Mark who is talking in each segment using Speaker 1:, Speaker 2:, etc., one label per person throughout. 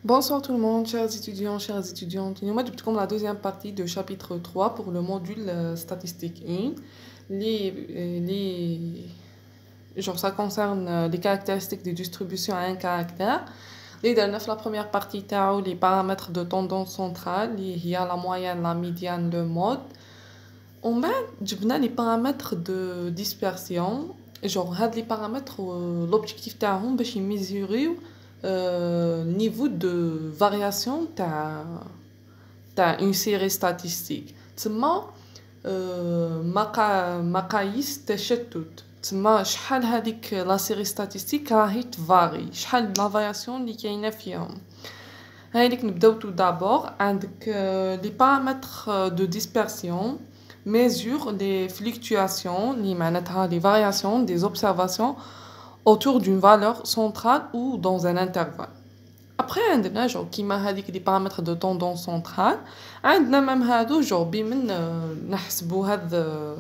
Speaker 1: Bonsoir tout le monde, chers étudiants, chères étudiantes. Nous avons comme la deuxième partie de chapitre 3 pour le module statistique 1. Ça concerne les caractéristiques des distributions à un caractère. La première partie, les paramètres de tendance centrale, il y a la moyenne, la médiane, le mode. On a les paramètres de dispersion. Les paramètres, l'objectif c'est de mesurer niveau de variation t'as une série statistique تما مقاييس تشتت تما شحال هذيك لا سيري ستاتيستيك راهي تفاري شحال لا فارياسيون اللي كاينه فيهم هايليك نبداو تو دابور عندك لي بارامتر دو ديسبرسيون mesure les fluctuations اللي معناتها les variations des observations autour d'une valeur centrale ou dans un intervalle. Après, on a qui m'a dit des paramètres de tendance centrale. On a même هادو بمن نحسبوا هذا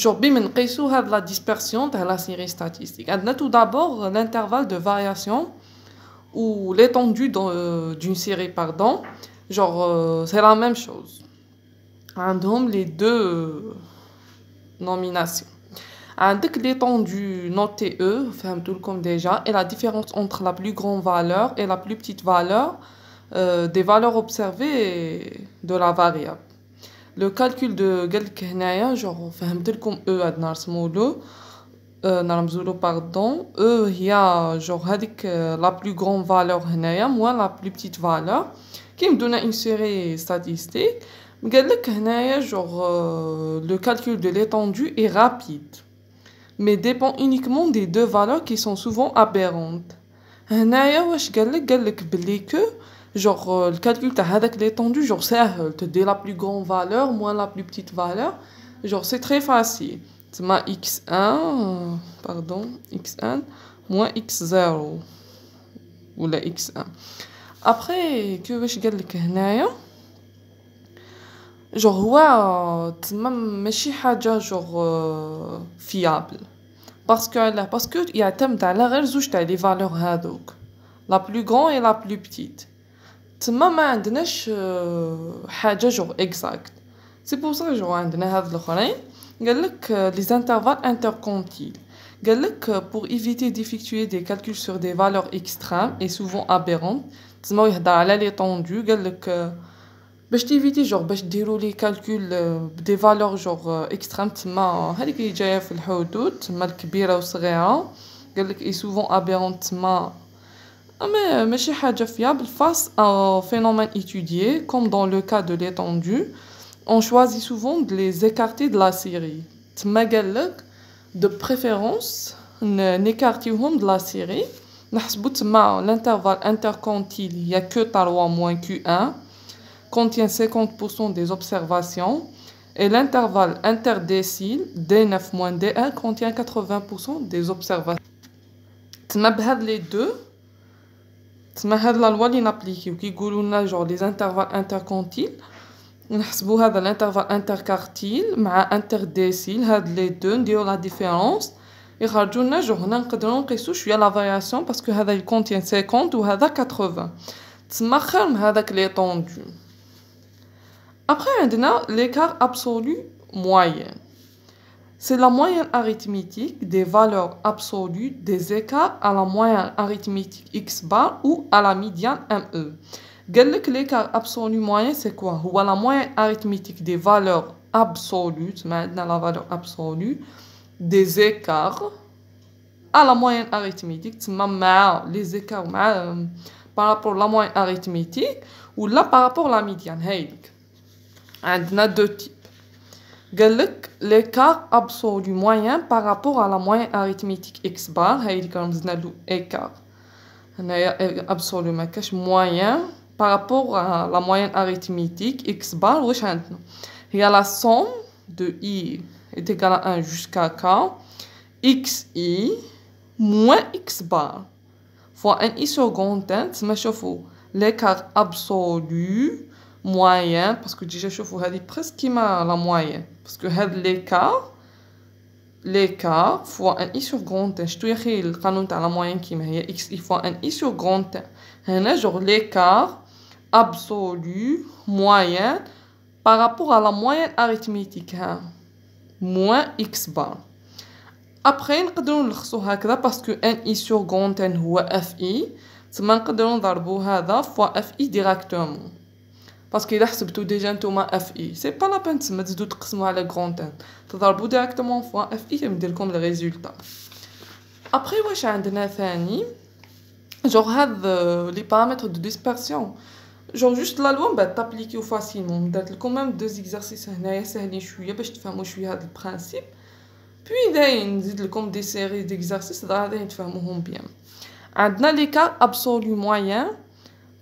Speaker 1: بمن نقيسوا هاد la dispersion de la série statistique. On a tout d'abord l'intervalle de variation ou l'étendue d'une série, pardon. C'est la même chose. On les deux nominations. عندك l'étendue notée E, فهمتولكم déjà, et la différence entre la plus grande valeur et la plus petite valeur des valeurs observées de la variable. Le calcul de قالك هنايا فهمتلكم E عندنا نرسمولو نرمزولو pardon E هي هذيك la plus grande valeur هنايا moins la plus petite valeur qui me donne une série statistique. قالك هنايا le calcul de l'étendue est rapide mais dépend uniquement des deux valeurs qui sont souvent aberrantes. هنايا واش قالك بلي que le calcul تاع هذاك l'étendue ساهل te dit la plus grande valeur moins la plus petite valeur c'est très facile تما x1 pardon x1 moins x0 ولا x1 après que واش قالك هنايا هو تما ماشي حاجه fiable parce que يعتمد على غير زوج تاع لي فالور هذوك la plus grande et la plus petite تما ما عندناش حاجه exact. C'est pour ça عندنا هاد الاخرين قالك les intervalles interquantiles قالك pour éviter d'effectuer des calculs sur des valeurs extrêmes et souvent aberrantes تما يهضر على l'étendue قالك باش تيفيتي باش ديروا لي كالكول بدي فالور اكستريم تما هذيك اللي جايه في الحدود تما الكبيره والصغيره قالك اي سوفون ابيرونت تما اما ماشي حاجه fiable face à phénomène étudié comme dans le cas de l'étendue on choisit souvent de les écarter de la série تما قالك de préférence نيكارتيوهم de la série نحسبوا تما l'intervalle interquantile il y a que 3 moins q1 contient 50% des observations et l'intervalle interdécile D9 moins D1 contient 80% des observations. تما بهاد les deux تما هاد la loi اللي نابليكيو كيقولوا لنا les intervalles interquantiles نحسبوا هذا l'intervalle interquartile مع interdécile هاد les deux نديرو la différence يخرجوا لنا هنا نقدروا نقيسوا شويه la variation parce que هذا il contient 50 وهذا 80 تما خير من هذاك l'étendue. Après, on a l'écart absolu moyen. C'est la moyenne arithmétique des valeurs absolues des écarts à la moyenne arithmétique x bar ou à la médiane ME. L'écart absolu moyen, c'est quoi? C'est la moyenne arithmétique des valeurs absolues, maintenant la valeur absolue, des écarts à la moyenne arithmétique, les écarts par rapport à la moyenne arithmétique ou là par rapport à la médiane. On a deux types. L'écart absolu moyen par rapport à la moyenne arithmétique x bar, écart absolu moyen par rapport à la moyenne arithmétique x bar, il y a la somme de i est égale à 1 jusqu'à k, xi moins x bar fois un i seconde, l'écart absolu moyen parce que déjà je vous dis presque qui m'a la moyenne parce que had l'écart l'écart fois un i sur grand N. شتو يا اخي القانون تاع لا موين كيما هي x i fois un i sur grand N. هنا genre l'écart absolu moyen par rapport à la moyenne arithmétique ها moins x bar. Après نقدروا نلخصوا هكذا باسكو ان اي سور غران ان هو اف اي تما نقدروا نضربوا هذا فوا اف اي ديراكتومون باسكو اذا حسبتوا ديجا نتوما اف اي سي با لا بين تما تزيدوا تقسموا على غران ان تضربوا ديراكتومون فوا اف اي يدير لكم الريزولتا. ابري واش عندنا ثاني جوغ هاد لي بارامتر دو ديسبرسيون جوغ جوست لا لوا من بعد تابليكيو فاسيلمون. درت لكم ميم دو زيكزارسيس هنايا ساهلين شويه باش تفهموا شويه هاد البرانسيپ. Puis داين نزيد لكم دي سيري ديكزارسيس غادي تفهموهم بيان. عندنا l'écart absolu moyen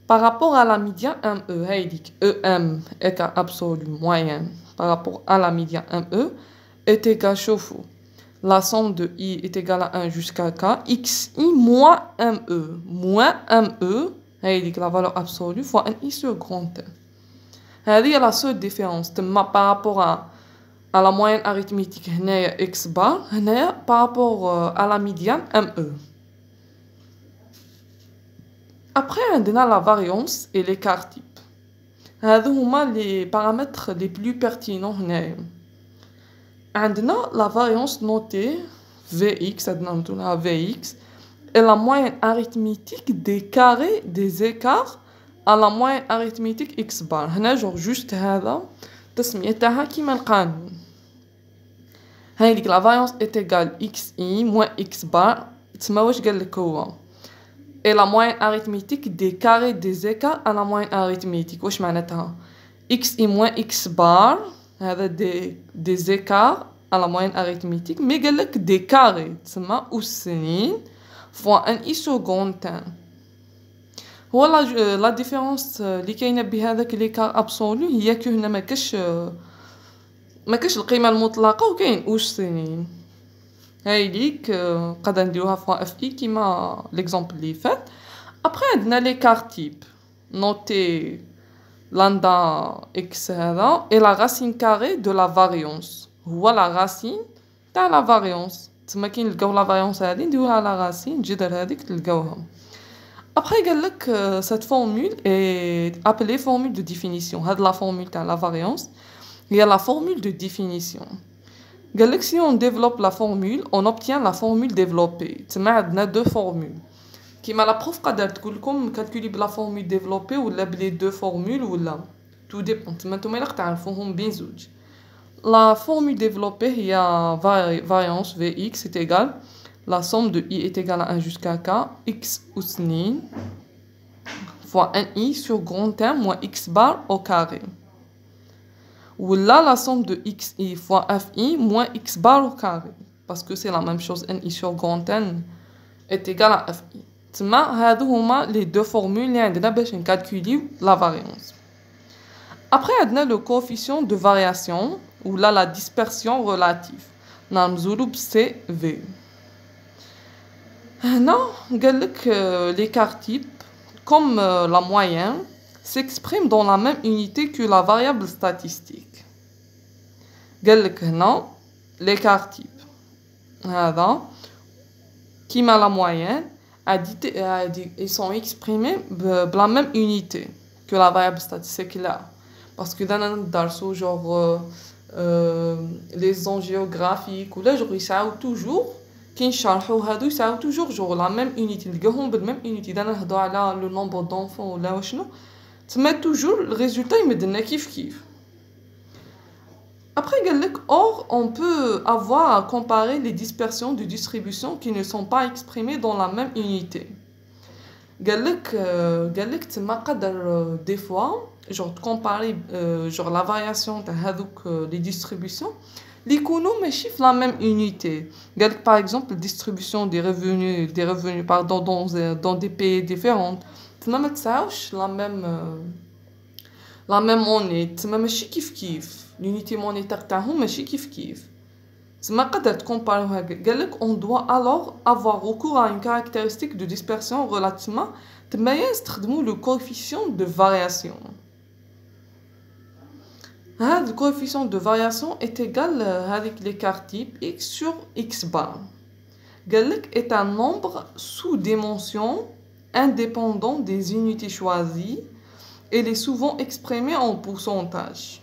Speaker 1: par rapport à la médiane ME. هايديك EM écart absolu moyen par rapport à la médiane ME est égal, شوفوا la somme de i est égale à 1 jusqu'à k xi moins ME moins ME هايديك la valeur absolue fois un i sur grand N. هذه هي la seule différence تما par rapport à la moyenne arithmétique هنايا x bar هنايا par rapport à la médiane ME. Après عندنا la variance et l'écart type. هذو هما les paramètres les plus pertinents هنايا. عندنا la variance notée Vx عندنا نمتولها Vx et la moyenne arithmétique des carrés des écarts à la moyenne arithmétique x bar. هنا جور جوست هذا التسمية تاعها كيما القانون. هايديك لا variance est égale xi moins x bar تسمى واش قالك هو et la moyenne arithmétique des carrés des écarts à la moyenne arithmétique. واش معناتها xi moins x bar هذا des écarts à la moyenne arithmétique مي قالك des carrés تسمى أسنين fois un i sur grand N. هو لا ديفيرونس اللي كاينه بهذاك ليكار ابسولو هي كو هنا ما كاش القيمه المطلقه وكاين اوش سنين. هايديك قادر نديروها فوا اف اي كيما ليكزامبل اللي فات. ابري عندنا ليكار تيب نوتي لاندا اكس هذا اي لا راسين كاري دو لا فاريونس هو لا راسين تاع لا فاريونس تما كي نلقاو لا فاريونس هذه نديروها على راسين جذر هذيك تلقاوها. Après, cette formule est appelée formule de définition. La formule de la variance, il y a la formule de définition. Si on développe la formule, on obtient la formule développée. On a deux formules. Comme la prof a dit, calculer la formule développée ou les deux formules ou là. Tout dépend. La formule développée, il y a variance Vx est égale. La somme de i est égale à 1 jusqu'à k, x ou snin, fois 1i sur grand N moins x bar au carré. Ou là, la somme de xi fois fi moins x bar au carré. Parce que c'est la même chose, ni sur grand N est égal à fi. تما هادو هما les deux formules اللي عندنا باش نكالكوليو la variance. Après, عندنا le coefficient de variation, ou là la dispersion relative. نرمزولو ب CV. Non, l'écart type, comme la moyenne, s'exprime dans la même unité que la variable statistique. Non, l'écart type, qui m'a la moyenne, ils sont exprimés de la même unité que la variable statistique là. Parce que dans un genre les ondes géographiques ou là, ils toujours كي نشرحوا هادو يساوي توجور جور لا ميم يونيتي نلقاوهم بالميم يونيتي اذا نهضروا على لو نومبر دونفون ولا واشنو تما توجور الريزولتا يمدلنا كيف après قالك or on peut avoir à comparer les dispersions de distribution qui ne sont pas exprimées dans la même unité قالك تما قدر des fois genre comparer genre la variation تاع هذوك les distributions les coûts ماشي في la même unité. Par exemple, distribution des revenus pardon, dans des pays différents. تما ما تساوش la même monnaie. تما ماشي كيف. L'unité monétaire تاعهم ماشي كيف. تما قدر تكومباريوها. قالك on doit alors avoir recours à une caractéristique de dispersion relativement تما يستخدموا le coefficient de variation. هذا le coefficient de variation est égal avec l'écart type x sur x bar. قالك est un nombre sous dimension indépendant des unités choisies et il est souvent exprimé en pourcentage.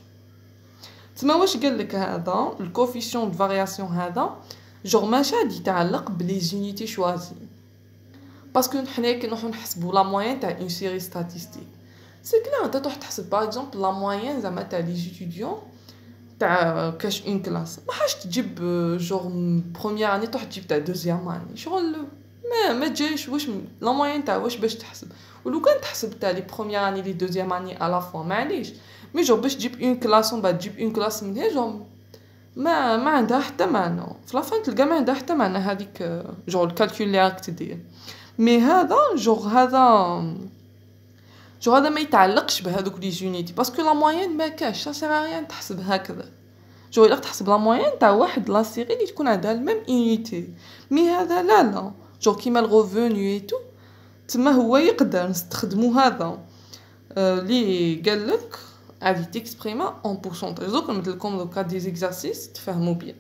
Speaker 1: تما واش قالك هذا le coefficient de variation هذا genre ماشي غادي يتعلق بلي زونيتي شوازي باسكو حنا كي نروحو نحسبو لا موين تاع اون سيري ستاتستيك سي كلير انت تروح تحسب باغ اكزومبل لا موين زعما تاع لي ستوديون تاع كاش اون كلاس ما حاش تجيب جور بروميير اني تروح تجيب تاع دوزيام اني شغل ما تجيش واش لا موين تاع واش باش تحسب ولو كان تحسب تاع لي بروميير اني لي دوزيام اني الا فوا معليش مي جور باش تجيب اون كلاس ومن بعد تجيب اون كلاس من هي جور ما عندها حتى معنى في لافان تلقى ما عندها حتى معنى هذيك جور الكالكول اللي راك تدير مي هذا هذا ما يتعلقش بهذوك لي زونيتي باسكو لا موين ما كاش سا سير ريان تحسب هكذا الا تحسب لا موين تاع واحد لا سيري اللي تكون عندها الميم يونيتي مي هذا لا كيما الغوفوني اي تو تما هو يقدر نستخدمو هذا اللي قالك غادي تيكسبريما اون بورسونتاج دوك نمد لكم دوكا دي زيكزارسيس تفهموا بيان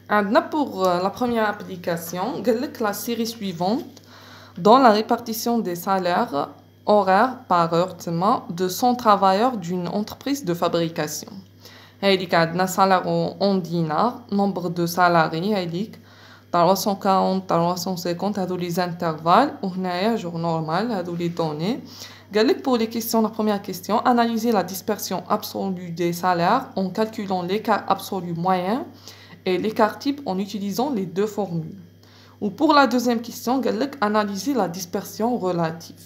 Speaker 1: عندنا pour la première application قالك la série suivante dans la répartition des salaires horaires par heure de 100 travailleurs d'une entreprise de fabrication هايليك عندنا salaire en dinars nombre de salariés هايليك 340 350 هادو لي زانترفال وهنايا جور نورمال هادو لي دوني قالك pour les questions la première question analyser la dispersion absolue des salaires en calculant l'écart absolu moyen et l'écart type en utilisant les deux formules ou pour la deuxième question قالك analyser la dispersion relative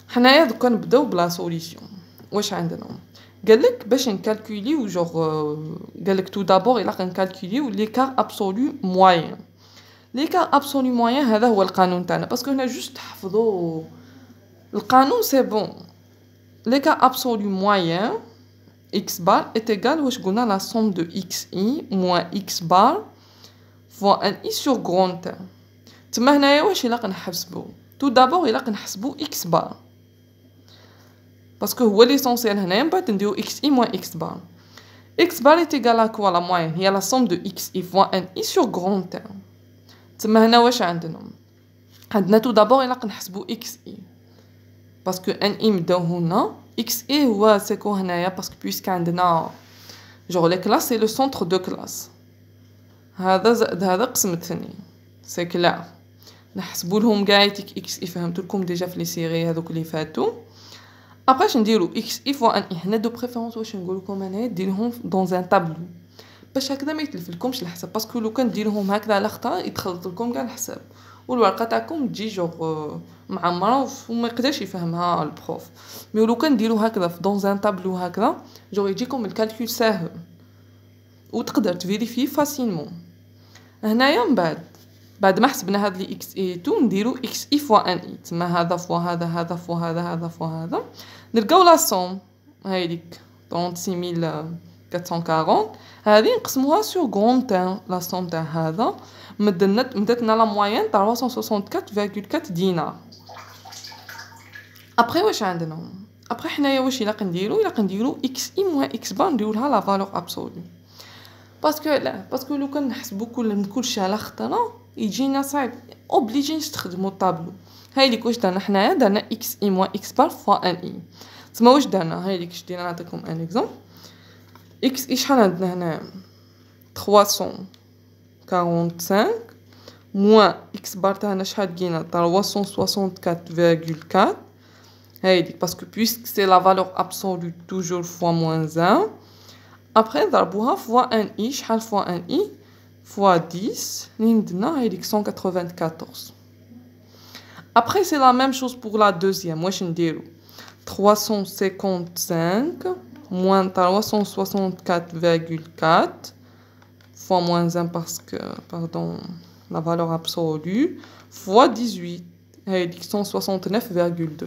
Speaker 1: حنايا دوكا نبداو بلا سوليسيون واش عندنا قالك باش نكالكوليو جوغ قالك تو دابور الا كنكالكوليو ليكار ابسولو موين ليكار ابسولو موين هذا هو القانون تاعنا باسكو هنا جوست تحفظوا القانون سي بون l'écart absolu moyen x bar est égal واش قلنا la somme de xi moins x bar fois un i sur grand T تما هنايا واش الا كنحسبو تو دابور الا كنحسبو x bar باسكو هو ليسونسيال هنايا من بعد نديرو xi moins x bar x bar est égal à quoi la moyenne هي la somme de xi fois un i sur grand T تما هنا واش عندنا تو دابور الا كنحسبو xi باسكو ان اي مداو هنا اكس اي هو سيكو هنايا باسكو بويسك عندنا جوغ لي كلاس سي لو سونتر دو كلاس هذا زائد هذا قسم الثاني سي كلار نحسبوا لهم كاع اكس اي فهمتوا لكم ديجا في لي سيري هذوك اللي فاتوا ابريش نديرو اكس اي فوا ان اي هنا دو بريفيرونس واش نقول لكم انايا ديرهم دون ان طابلو باش هكذا ما يتلفلكمش الحساب باسكو لو كان ديرهم هكذا على خطا يتخلط لكم كاع الحساب والورقه تاعكم تجي جوغ معمره وما يقدرش يفهمها البروف مي لو كان ديروا هكذا في دون ان طابلو هكذا جوغ يجيكم الكالكول ساهل وتقدر تفيريفي فاسيلمون هنايا من بعد ما حسبنا هاد لي اكس اي تو نديرو اكس اي فوا ان اي تما هذا فوا هذا هذا فوا هذا هذا فوا هذا نلقاو لا سوم هايديك 36440 هذه نقسموها سور غون تان لا سوم تاع هذا مدتنا لا موين تاع 364.4 دينار ابري واش عندنا ابري حنايا واش الا كنديرو اكس اي موان اكس بار نديرو لها لا فالور ابسولو باسكو لو كان نحسبو كلشي على خطنا يجينا صعيب اوبليجي نستخدمو الطابلو هايليك واش درنا حنايا درنا اكس اي موان اكس بار فوا ان اي تما واش درنا هايليك شدينا نعطيكم ان اكزومبل اكس اي شحال عندنا هنا 345 moins x bar تاعنا شحال لقينا 364.4 هايديك باسكو puisque c'est la valeur absolue toujours fois moins 1 après ضربوها fois 1 i شحال fois 1 i fois 10 ندنا هايديك 194 après c'est la même chose pour la deuxième واش نديرو 355 moins 364.4 fois moins 1 parce que pardon la valeur absolue fois 18 هاي 169.2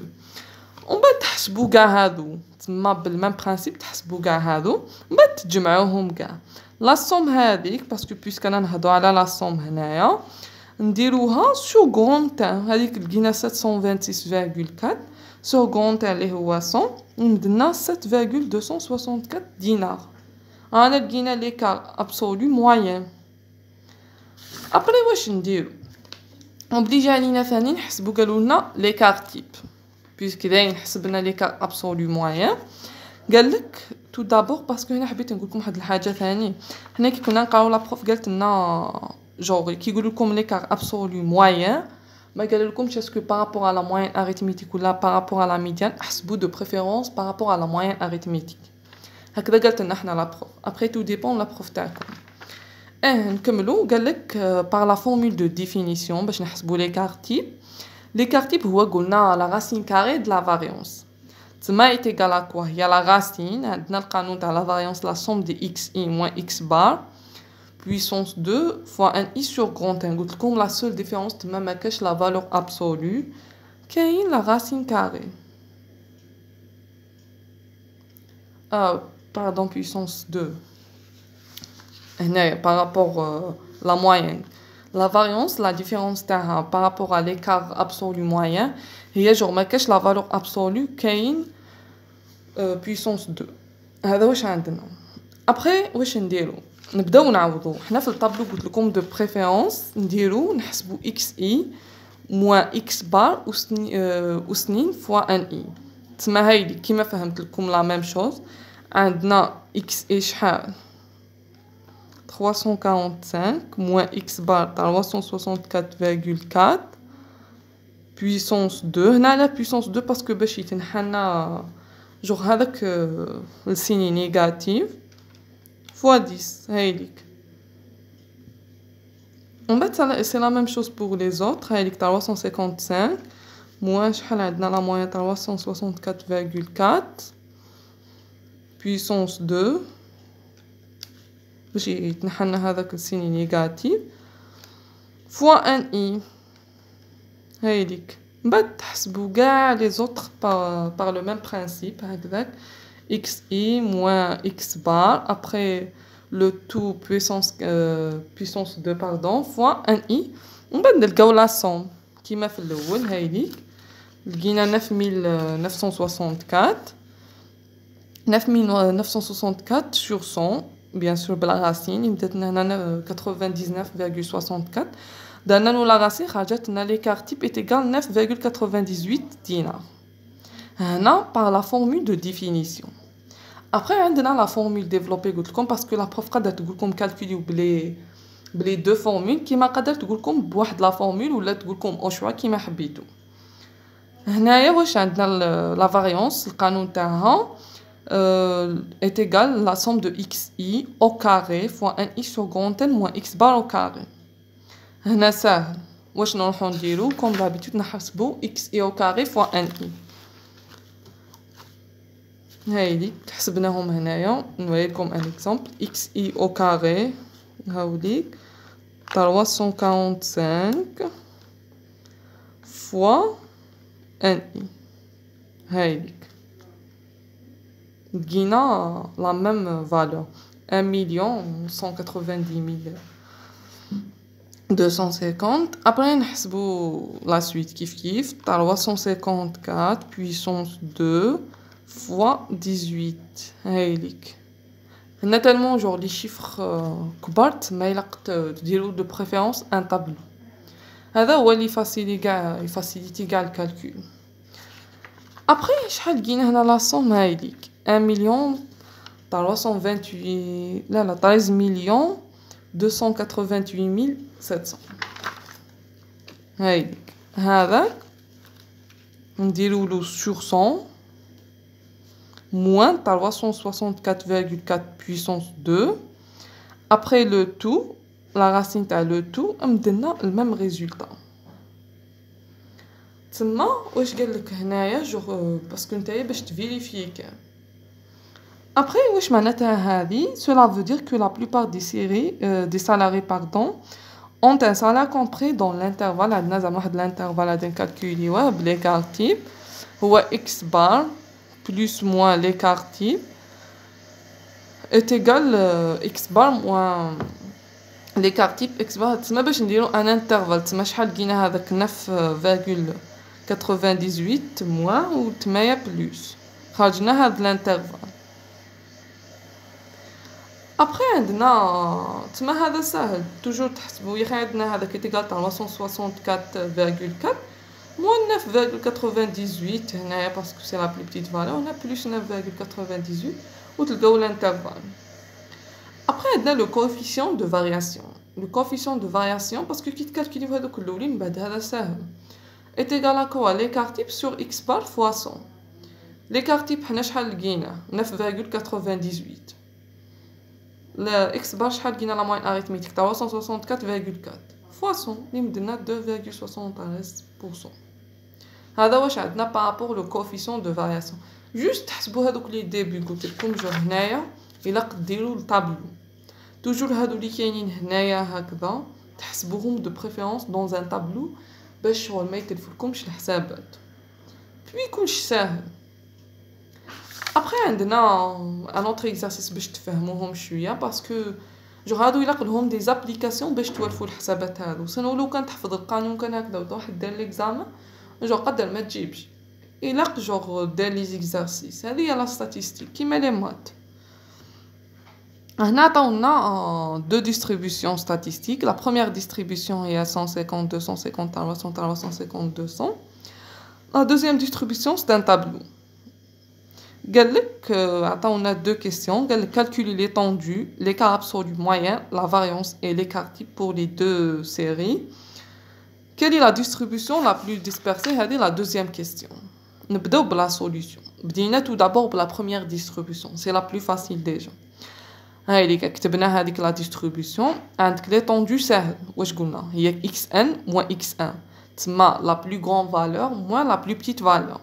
Speaker 1: ومن بعد تحسبوا كاع هادو تما بالميم برانسيپ تحسبوا كاع هادو ومن بعد تجمعوهم كاع لا سوم هذيك باسكو بويسك انا نهضروا على لا سوم هنايا نديروها سو غون تان هذيك لقينا 726.4 سو غون تان اللي هو 100 ومدنا 7,264 دينار. انا لقينا ليكار ابسولو موين. ابري واش نديرو؟ اوبليجي علينا ثاني نحسبو قالوا لنا ليكار تيب بيسكو داين حسبنا ليكار ابسولو موين. قال لك تو دابور باسكو هنا حبيت نقول لكم واحد الحاجه ثاني. هنا كي كنا نقراو لا بروف قالت لنا جوغ كي يقولوا لكم ليكار ابسولو موين ما قال لكمش اسكو بارابور على موين اريثميتيك ولا بارابور على ميديان. احسبوا دو بريفيرونس بارابور على موين اريثميتيك. هكذا قالت لنا حنا لا بروف. ابري تو ديبون لا بروف تاعكم. نكملو. قال لك بار لا فورمول دو ديفينيسيون باش نحسبوا ليكار تيب. ليكار تيب هو قلنا لا راسين كاري د لا فاريونس. تما ايت ايغال ا كوا؟ هي لا راسين. عندنا القانون تاع لا فاريونس لا سوم دي اكس اي موان اكس بار puissance 2 fois un i sur grand 1. قلت لكم la seule différence تما ما كاش la valeur absolue كاين la racine carrée. Pardon, puissance 2. هنا par rapport la moyenne. La variance, la différence تاعها par rapport à l'écart absolu moyen هي جور ما كاش la valeur absolue كاين puissance 2. هذا واش عندنا. après واش نديرو؟ نبداو نعوضو. حنا في الطابلو قلت لكم دو بريفيرونس نديرو نحسبو اكس اي موان اكس بار وسنين فوا ان اي. تسمى هايلي كيما فهمت لكم لا ميم شوز. عندنا اكس اي شحال 345 موان اكس بار تاع 364.4 puissance 2. هنا لا puissance 2 باسكو باش يتنحنا جوغ هذاك السيني نيجاتيف fois 10. هايليك. En fait, c'est la même chose pour les autres. هايليك 355 moins شحال عندنا la moyenne 364.4 puissance 2 باش يتنحنا هذاك السيني نيجاتيف fois 1 i. هايليك. من بعد تحسبوا كاع لي زوتر par le même principe هكذاك xi moins x bar après le tout puissance 2 pardon fois 1i. ومن بعد نلقاو لا سوم كيما في الاول. هايليك لقينا 9964 sur 100 bien sûr بلا راسين يمدتنا هنا 99.64. درنا له لا راسين خرجت لنا ليكار تيب est égal 9,98 دينار. هنا par la formule de définition. Après عندنا la formule développée قلت لكم باسكو لا بروف قادره تقول لكم كالكوليو بلي دو فورمول كيما قادره تقول لكم بواحد لا فورمول ولا تقول لكم او شوا كيما حبيتو. هنايا واش عندنا لا فاريونس القانون تاعها est égal la somme de xi au carré fois 1i sur grand n moins x bar au carré. هنا ساهل. واش نروحو نديرو كوم دابيتود نحسبو xi au carré fois 1i. هايلي حسبناهم هنايا. نوريلكم ان اكزامبل. xi au carré هاوليك 345 fois 1i. هايليك لقينا لا ميم فالور 1,190,250. ابري نحسبو لا سويت كيف 354 puissance 2 fois 18. هايليك. هنا تالمون جور لي شيفر كبرت ما يلقت تديرو دو بريفيرونس ان طابلو. هذا هو اللي يفاسيليتي كاع الكالكول. ابري شحال لقينا هنا لا سوم. هايليك 1,328 لا 13,288,700. هايليك هذاك نديرولو سور 100 moins 364,4 puissance 2 après le tout la racine تاع le tout مدنا الميم ريزولطا. تما واش قال لك هنايا جوغ باسكو نتايا باش تفيريفيي كاع. après واش معناتها هذه cela veut dire que la plupart des salariés ont un salaire compris dans l'intervalle. عندنا زعما واحد الانترفال غادي نكالكوليوه بليكار تيب هو x bar plus moins l'écart type est égal x bar moins l'écart type x bar. تسمى باش نديرو ان انترفال. تسمى شحال لقينا هذاك 9,98 moins و 8 بلس خرجنا هاد الانترفال. ابخي عندنا تما هذا ساهل توجور تحسبوا يا عندنا هذا كي تيغال 364,4 moins 9,98 هنايا باسكو سي لا بلو بتيت فالور هنا بلس 9,98 وتلقاو الانترفال. ابخي عندنا لو كوفيسيون دو فارياسيون. لو كوفيسيون دو فارياسيون باسكو كي تكالكوليو هذوك الاولين من بعد هذا ساهل est égal à quoi l'écart type sur x bar fois 100. l'écart type حنا شحال لقينا 9,98. لا x bar شحال لقينا لا موين اريثميتيك 364,4 fois 100 اللي مدنا 2,73%. هذا واش عندنا بارابور لو كوفيسيون دو فارياسيون. جوست تحسبوا هذوك لي ديبي قلت لكم جو هنايا الا قديروا الطابلو توجور هادو اللي كاينين هنايا هكذا تحسبوهم دو بريفيرونس دون ان طابلو باش شغل ما يكلفلكمش الحسابات بي كلشي ساهل. ابخي عندنا ان اوتر اكزرسيس باش تفهموهم شويه باسكو جو هادو يلقلهم دي زابليكاسيون باش توالفوا الحسابات هادو سنو لو كان تحفظ القانون كان هكذا واحد دار ليكزامان جو قدر ما تجيبش يلق جو دار لي زيكزارسيس. هذه هي لا ستاتيستيك كيما لي مات. هنا عطاونا دو ديستريبيسيون ستاتيستيك. لا بروميير ديستريبيسيون هي 150 250 300 350 200. لا دوزيام ديستريبيسيون سي ان طابلو. قالك عطاونا دو كيسيون قالك calculer l'étendue, l'écart absolu moyen, la variance et l'écart type pour les deux séries. Quelle est la distribution la plus dispersée? هذه la deuxième question. نبداو بلا solution. بدينا tout d'abord بلا première distribution, c'est la plus facile déjà. هاي اللي كتبنا هذيك لا ديستريبيسيون. عندك l'étendue ساهل واش قلنا هي xn moins x1 تما la plus grande valeur moins la plus petite valeur.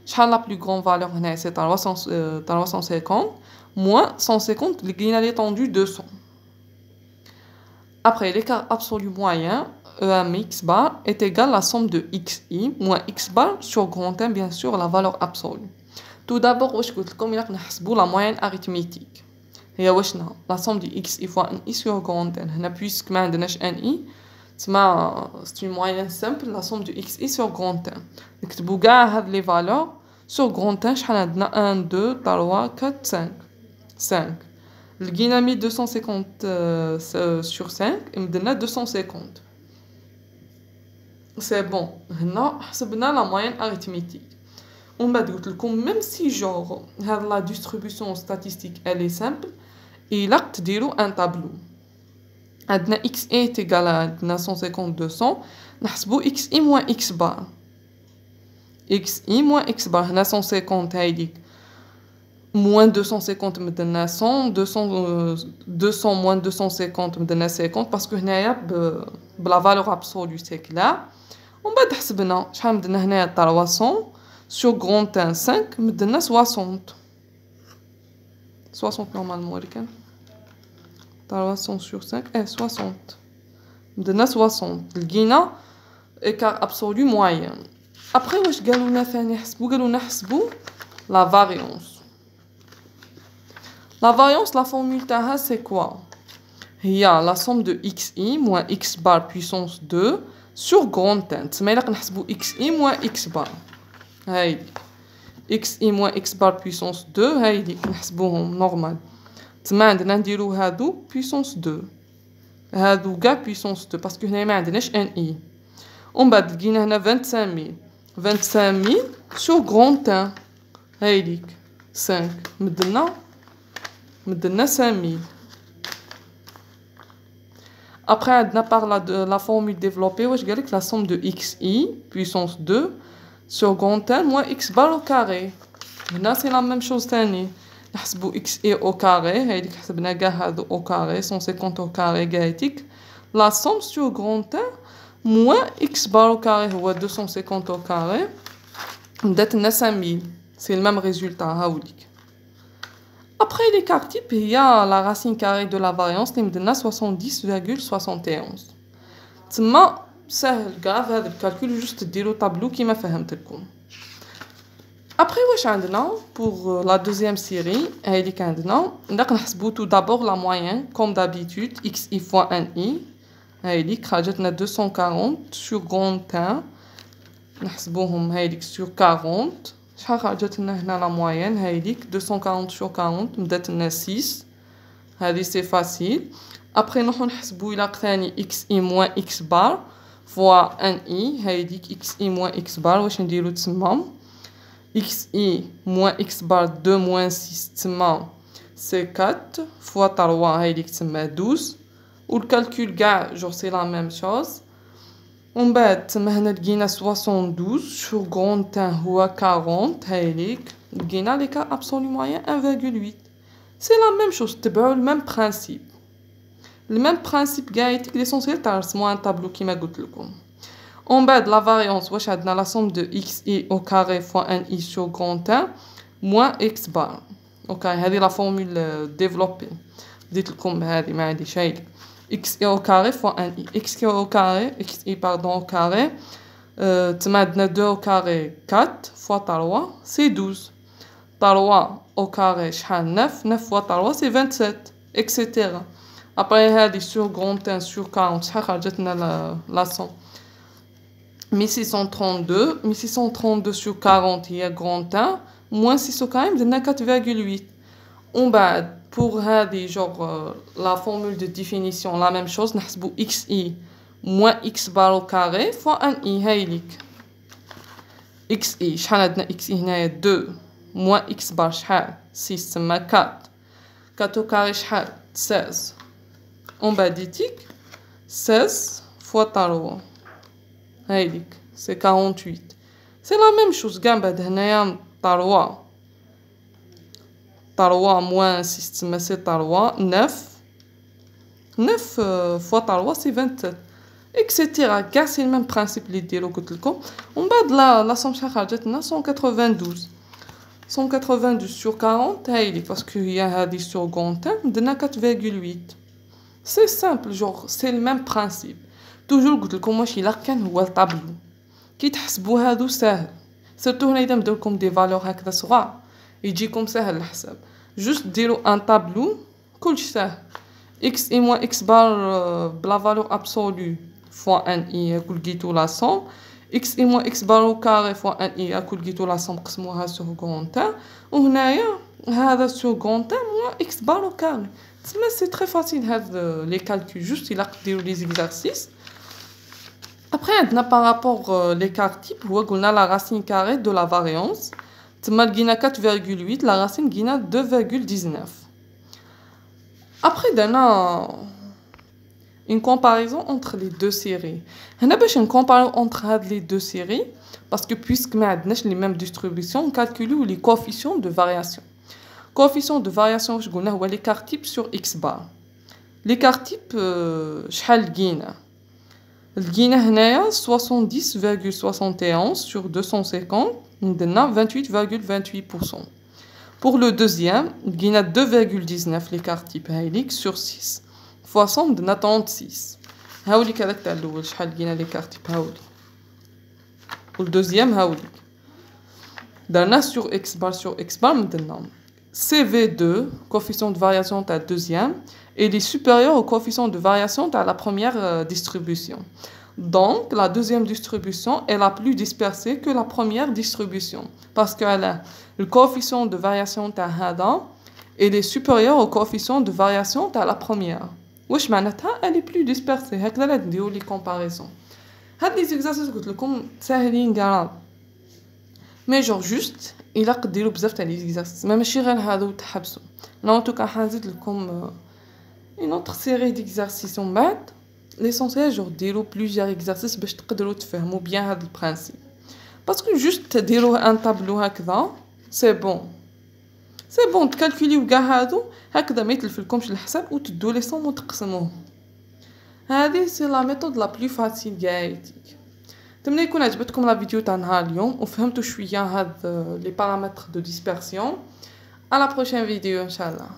Speaker 1: شحال لا بلو غران فالور هنا سي 350 moins 150 اللي لقينا l'étendue 200. Après l'écart absolu moyen EMX bar est égal à la somme de xi moins x bar sur grand M bien sûr la valeur absolue. Tout d'abord واش قلت لكم إلا نحسبوا la moyenne arithmétique هي واشنا la somme de xi fois ni sur grand N. هنا puisque ما عندناش ni تما c'est une moyenne simple la somme de xi sur grand N. نكتبوا كاع هاد لي فالور sur grand N شحال عندنا 1 2 3 4 5 لقينا 1250 sur 5 مدنا 250. سي بون هنا حسبنا لا موين اريثميتيك ومن بعد قلت لكم ميم سي جور هاد لا ديستريبيسيون ستاتيستيك الي سامبل الا تديروا ان طابلو. عندنا x a تيغال عندنا 150 200 نحسبوا x i moins x bar. x i moins x bar هنا 150 هايديك moins 250 مدنا 100 200 moins 250 مدنا 50 باسكو هنايا بلا فالور ابسولو سي كلا. ومن بعد حسبنا شحال مدنا هنايا 300 sur grand N 5 مدنا 60 نورمالمون اللي كان 300 sur 5 60 مدنا 60 لقينا écart absolu moyen. après واش قالوا لنا ثاني حسبوا la variance. La variance, la formule تاعها c'est quoi? هي la somme de xi moins x bar puissance 2 sur grand N. تسمى إلا نحسبوا xi moins x bar هايدي xi moins x bar puissance 2 هايدي نحسبوهم نورمال تسمى عندنا نديرو هادو puissance 2 هادو كاع puissance 2 باسكو هنا ما عندناش ni. ومن بعد لقينا هنا 25000 sur grand N هايديك 5 مدنا 5000. Après عندنا par la formule développée واش قالك la somme de xi puissance 2 sur grand N moins x bar au carré. هنا c'est la même chose ثاني نحسبوا xi au carré هايديك حسبنا كاع هادو au carré 150 au carré قايتك la somme sur grand N moins x bar au carré هو 250 au carré مدات لنا 5000. c'est le même résultat هاوليك. Après l'écart type, il y a la racine carrée de la variance qui me donne 70,71. تما سهل كاع هذا الكالكول جوست ديروا طابلو كيما فهمتلكم. Après واش عندنا pour la deuxième série هايديك عندنا نقدر نحسبوا tout d'abord la moyenne comme d'habitude xi fois ni هايديك خرجتنا 240 sur grand N نحسبوهم هايديك sur 40 شحال خرجت لنا هنا لا موين هاي ليك 240 sur 40 مدات لنا 6 هذه سي فاسيل. ابري نروحو نحسبو الى ثاني اكس اي موان اكس بار فوا ان اي هاي ليك اكس اي موان اكس بار واش نديرو تما اكس اي موان اكس بار 2 موان 6 تما سي 4 فوا 3 هاي ليك تما 12 والكالكول كاع جور سي لا ميم شوز. ومن بعد تما هنا لقينا 72 شو غون تان هو 40 هاي ليك لقينا لي كار ابسولو موين 1.8 سي لا ميم شوز تبعو الميم برانسيب الميم برانسيب كاع يتيك ليسونسيال تاع رسمو ان طابلو كيما قلت لكم. ومن بعد لا فاريونس واش عندنا لا سوم دو اكس اي او كاري فوا ان اي سو غون تان موان اكس بار. اوكي هذه لا فورمول ديفلوبي ديت لكم هذه ما عندي شيء x au carré fois 1i. x au carré, xi pardon au carré, تما عندنا 2 au carré 4 fois 3 c'est 12. 3 au carré شحال 9 9 fois 3 c'est 27 etc. Après هذه sur grand 1 sur 40 شحال خرجت لنا la somme 1632 1632 sur 40 هي grand 1 moins 6 au carré درنا 4.8. ومن بعد pour هذه genre la formule de définition la même chose نحسبو xi moins x bar au carré fois 1i هاي ليك xi شحال عندنا xi هنايا 2 moins x bar شحال 6 تما 4 4 au carré شحال 16 ومن بعد يتيك 16 fois 3 هاي ليك c'est 48 c'est la même chose كاع بعد هنايا 3 3 moins 6 تما سي 3 9 fois 3 c'est 27 etc. كاع سي الميم برانسيب اللي ديرو قلت لكم. ومن بعد لا سوم شحال خرجت لنا 192 192 sur 40 هاي لي باسكو هي هادي سور غونتان درنا 4.8 سي سامبل جور سي الميم برانسيب. توجور قلت لكم واش الا كان هو الطابلو كي تحسبوا هادو ساهل سيرتو هنا اذا مداو لكم دي فالور هكذا صغار يجيكم سهل الحساب جوست ديروا ان طابلو كلشي ساهل x اي موان x بار بلا فالور ابسولو فوا ان اي كل لقيتو لا سوم x اي موان x بار او كاري فوا ان اي كل لقيتو لا سوم قسموها سور غونتان وهنايا هذا سور غونتان موان x بار او كاري تسمى سي تري فاسيل هاد لي كالكول جوست الا ديروا لي زيكزارسيس. Après, par rapport l'écart type, on a la racine carrée de la variance. تما لقينا 4.8 la racine لقينا 2.19. Après دانا une comparaison entre les deux séries. هنا باش نكومباريو entre هاد les deux séries parce que puisque ما عندناش les mêmes distributions نكالكوليو les coefficients de variation. coefficient de variation واش قلنا هو l'écart type sur x bar. l'écart type شحال لقينا لقينا هنايا 70.71 sur 250 ندنا 28.28%. Pour le deuxième لقينا 2.19 l'écart type هايليك sur 6 fois 100 ندنا 36. هاوليك هذاك تاع الاول شحال لقينا l'écart type هاوليك والدوزيام هاوليك درنا sur x bar ندنا CV2 coefficient de variation تاع deuxième et les supérieurs au coefficient de variation à la première distribution. Donc, la deuxième distribution est la plus dispersée que la première distribution. Parce que le coefficient de variation à Hada est supérieur au coefficient de variation à la première. Wesh معناتها elle est plus dispersée. هكذا نديرو les comparaisons. هاد les exercices قلت لكم ساهلين كاع. Mais genre juste إلا قديروا بزاف تاع les exercices. ماشي غير هادو تحبسوا. لا en tout cas حنزيد لكم une autre série d'exercices en maths. L'essentiel genre ديروا plusieurs exercices باش تقدروا تفهموا bien هذا البرانسيب. Parce que juste ديروا un tableau هكذا c'est bon. C'est bon تكالكوليو كاع هادو هكذا ما يتلفلكمش الحساب وتدوا لي صوم وتقسموه. هذه سي لا ميثود لا بلو فاسيل جايتك. نتمنى يكون عجبتكم لا فيديو تاع نهار اليوم وفهمتوا شويه هاد لي بارامتر دو ديسبرسيون. À la prochaine vidéo, Inch'Allah.